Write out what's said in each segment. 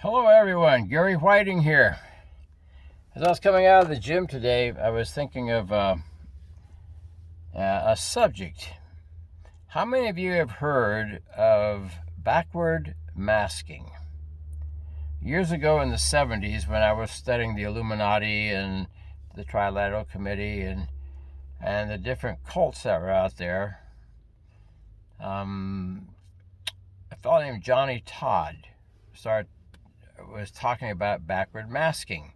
Hello everyone, Gary Whiting here. As I was coming out of the gym today, I was thinking of a subject. How many of you have heard of backward masking? Years ago in the 70s, when I was studying the Illuminati and the Trilateral Committee and the different cults that were out there, a fellow named Johnny Todd was talking about backward masking.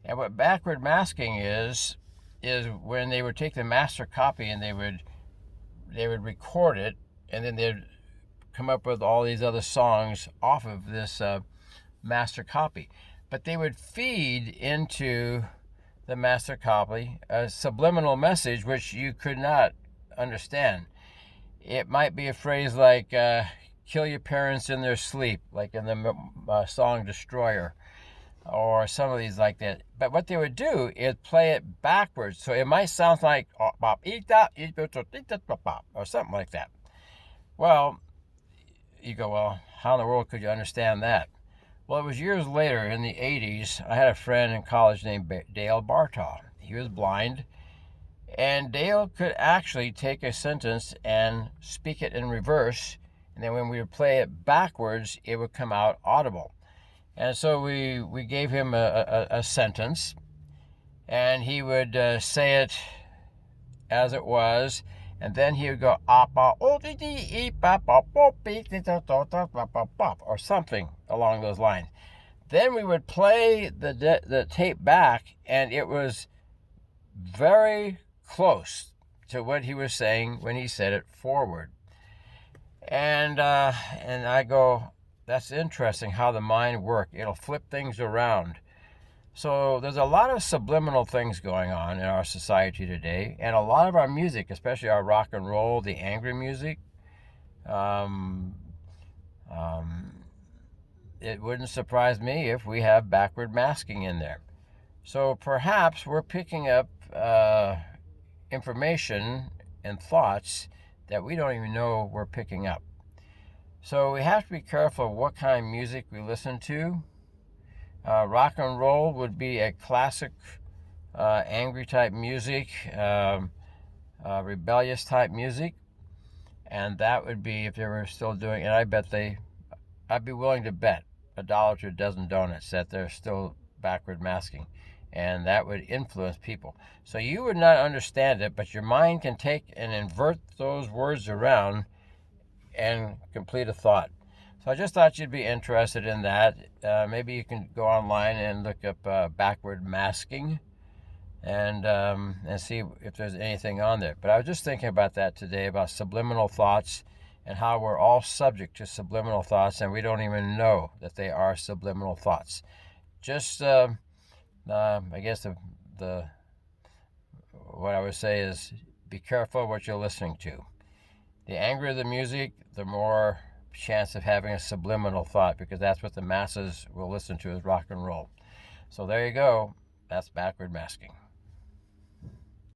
And what backward masking is when they would take the master copy and they would record it, and then they'd come up with all these other songs off of this master copy. But they would feed into the master copy a subliminal message which you could not understand. It might be a phrase like kill your parents in their sleep, like in the song Destroyer, or some of these like that. But what they would do is play it backwards. So it might sound like or something like that. Well, you go, well, how in the world could you understand that? Well, it was years later in the 80s. I had a friend in college named Dale Bartaw. He was blind, and Dale could actually take a sentence and speak it in reverse, and then when we would play it backwards, it would come out audible. And so we gave him a sentence, and he would say it as it was, and then he would go or something along those lines. Then we would play the tape back, and it was very close to what he was saying when he said it forward. And I go, that's interesting how the mind works. It'll flip things around. So there's a lot of subliminal things going on in our society today, and a lot of our music, especially our rock and roll, the angry music, it wouldn't surprise me if we have backward masking in there. So perhaps we're picking up information and thoughts that we don't even know we're picking up. So we have to be careful of what kind of music we listen to. Rock and roll would be a classic angry type music, rebellious type music, and that would be, if they were still doing it, I'd be willing to bet $1 to a dozen donuts that they're still backward masking, and that would influence people. So you would not understand it, but your mind can take and invert those words around and complete a thought. So I just thought you'd be interested in that. Maybe you can go online and look up backward masking and see if there's anything on there. But I was just thinking about that today, about subliminal thoughts and how we're all subject to subliminal thoughts, and we don't even know that they are subliminal thoughts. Just, I guess what I would say is be careful what you're listening to. The angrier the music, the more chance of having a subliminal thought, because that's what the masses will listen to, is rock and roll. So there you go. That's backward masking.